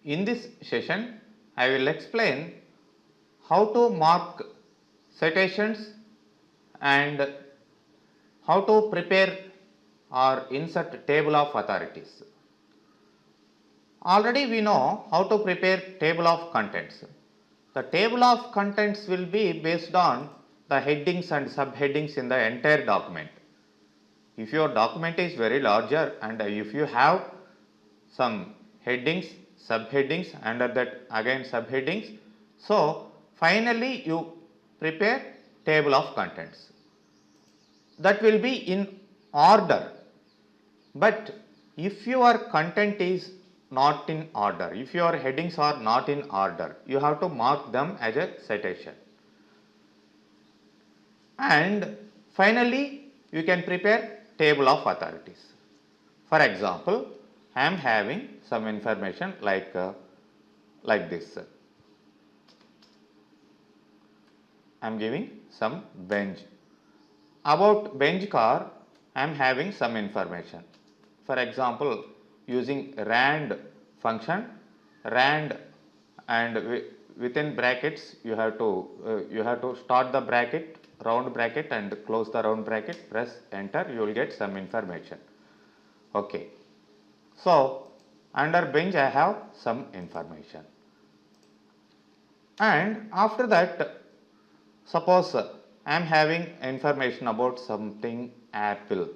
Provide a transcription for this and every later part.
In this session, I will explain how to mark citations and how to prepare or insert table of authorities. Already we know how to prepare table of contents. The table of contents will be based on the headings and subheadings in the entire document. If your document is very larger and if you have some headings, subheadings, under that again subheadings, so finally you prepare table of contents. That will be in order, but if your content is not in order, if your headings are not in order, you have to mark them as a citation. And finally you can prepare table of authorities. For example, I am having some information like this. I am giving some bench. About bench car, I am having some information. For example, using rand function, rand, and within brackets you have to start the bracket, round bracket, and close the round bracket, press enter, you will get some information. Okay. So under bench I have some information, and after that suppose I am having information about something apple.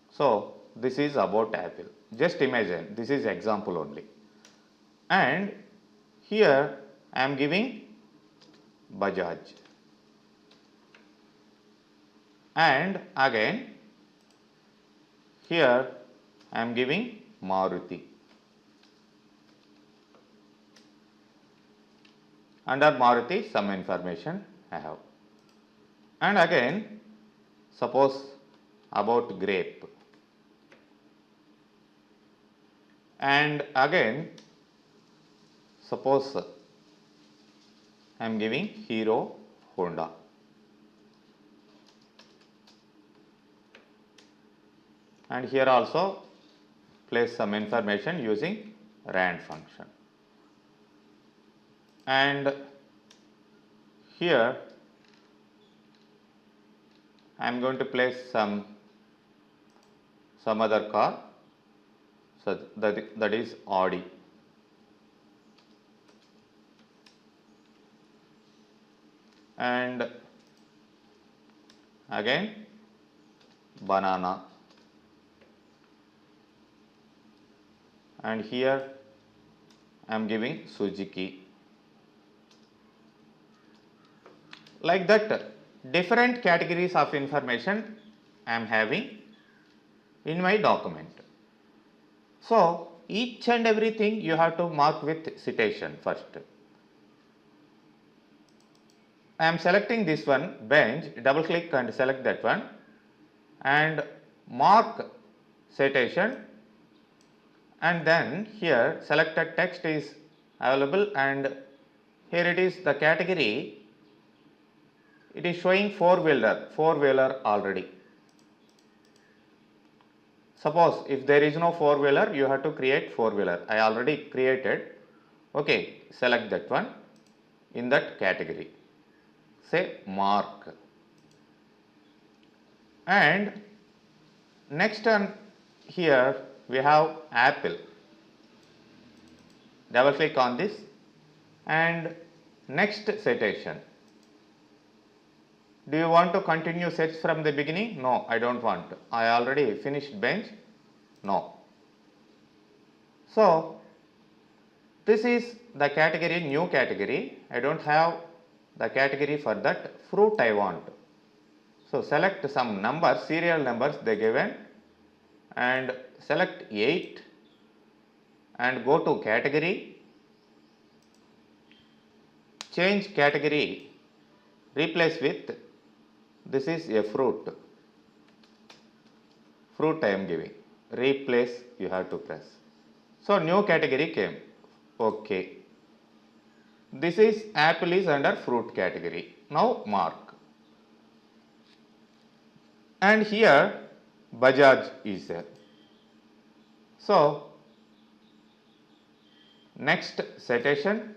So this is about apple. Just imagine, this is example only, and here I am giving Bajaj, and again here I am giving Maruti. Under Maruti some information I have, and again suppose about grape, and again suppose I am giving Hero Honda, and here also place some information using rand function, and here I am going to place some other car, so that is Audi, and again banana, and here I am giving Suzuki. Like that, different categories of information I am having in my document. So each and everything you have to mark with citation first. I am selecting this one, bench, double click and select that one, and mark citation, and then here selected text is available, and here it is the category. It is showing four-wheeler already. Suppose if there is no four-wheeler, you have to create four-wheeler. I already created. Okay, select that one in that category. Say mark. And next one, here we have apple. Double click on this, and next citation. Do you want to continue search from the beginning? No, I don't want. I already finished bench. No. So this is the category, new category. I don't have the category for that. Fruit I want. So select some numbers, serial numbers they given, and select 8 and go to category, change category, replace with this is a fruit. Fruit I am giving. Replace you have to press. So new category came. Okay. This is apple is under fruit category. Now mark. And here Bajaj is there. So next citation,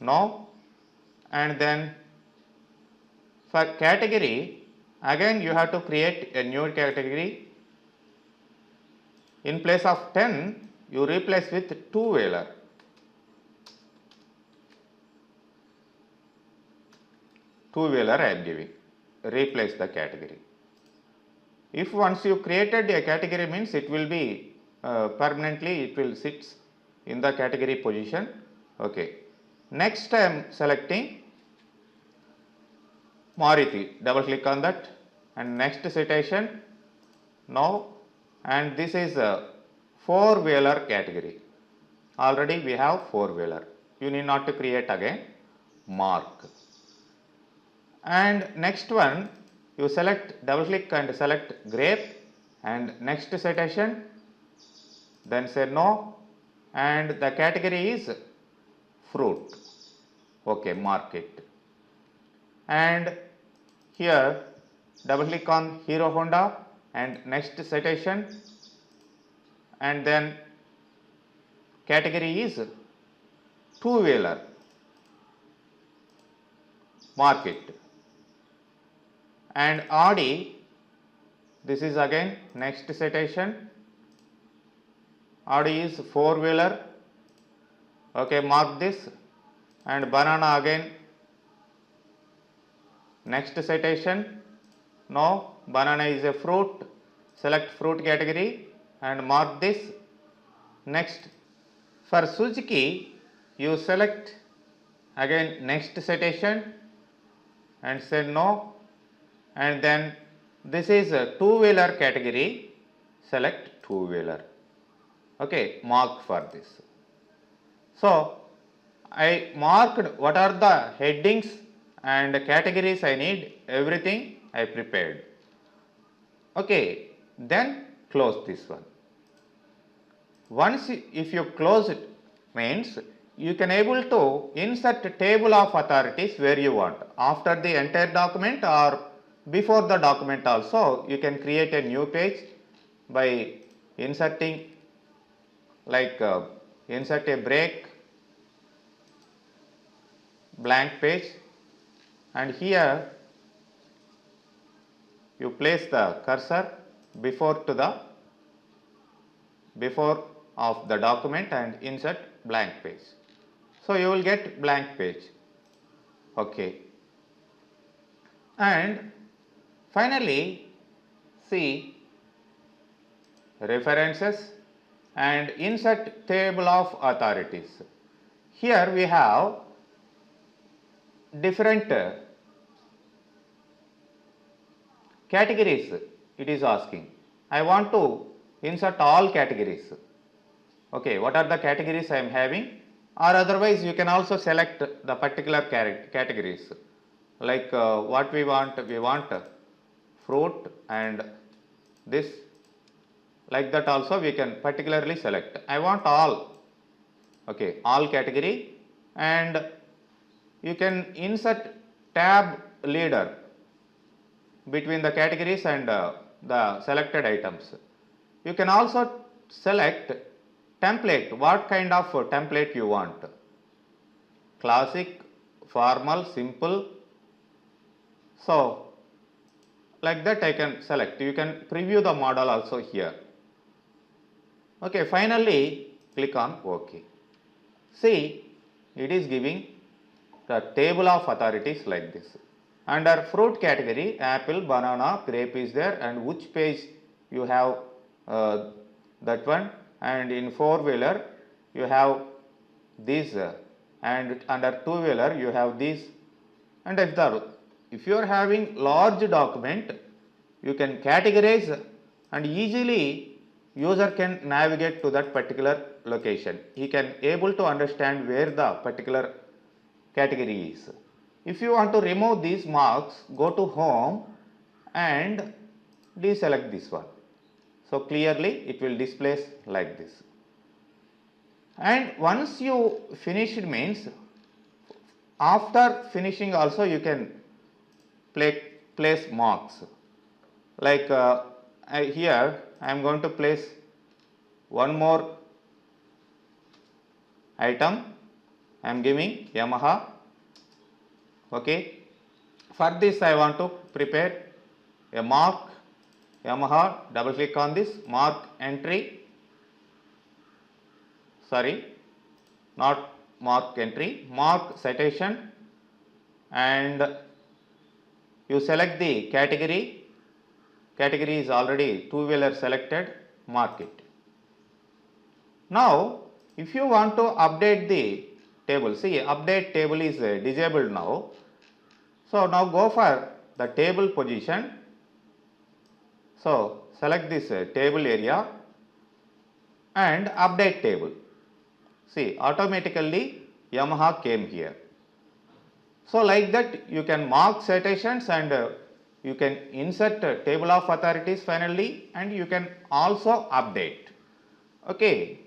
no, and then for category again you have to create a new category. In place of 10 you replace with 2 wheeler. 2 wheeler I am giving, replace the category. If once you created a category means it will be permanently it will sit in the category position. Okay. Next I am selecting Maruti, double click on that, and next citation, no, and this is a 4 wheeler category. Already we have 4 wheeler, you need not to create again mark. And next one you select, double click and select grape, and next citation, then say no, and the category is fruit. Okay, mark it. And here double click on Hero Honda and next citation, and then category is 2 wheeler, mark it. And Audi, this is again next citation, Audi is 4 wheeler. Okay, mark this. And banana again next citation, no, banana is a fruit, select fruit category and mark this. Next for Suzuki you select again next citation and say no, and then this is a 2 wheeler category, select 2 wheeler. Okay, mark for this. So I marked what are the headings and categories I need, everything I prepared. Okay, then close this one. Once if you close it means you can able to insert table of authorities where you want, after the entire document or before the document also you can create a new page by inserting like insert a break, blank page, and here you place the cursor before of the document and insert blank page. So you will get blank page. Okay. And finally see references and insert table of authorities. Here we have different categories it is asking. I want to insert all categories. Okay, what are the categories I am having, or otherwise you can also select the particular categories like what we want fruit and this, like that also we can particularly select. I want all, okay, all category, and you can insert tab leader between the categories and the selected items. You can also select template, what kind of template you want, classic, formal, simple. So like that I can select. You can preview the model also here. Okay, finally click on OK. See, it is giving the table of authorities like this. Under fruit category, apple, banana, grape is there, and which page you have that one, and in 4-wheeler you have these, and under 2-wheeler you have these. And if you are having large document, you can categorize and easily user can navigate to that particular location. He can able to understand where the particular category is. If you want to remove these marks, go to home and deselect this one. So clearly it will display like this. And once you finish it means, after finishing also you can place marks. Like here I am going to place one more item, I am giving Yamaha. Okay. For this I want to prepare a mark Yamaha, double click on this mark entry, sorry, not mark entry, mark citation, and you select the category. Category is already two-wheeler selected, mark it. Now, if you want to update the table, see update table is disabled now. So, now go for the table position. So, select this table area and update table. See, automatically Yamaha came here. So, like that you can mark citations and you can insert table of authorities finally, and you can also update. Okay.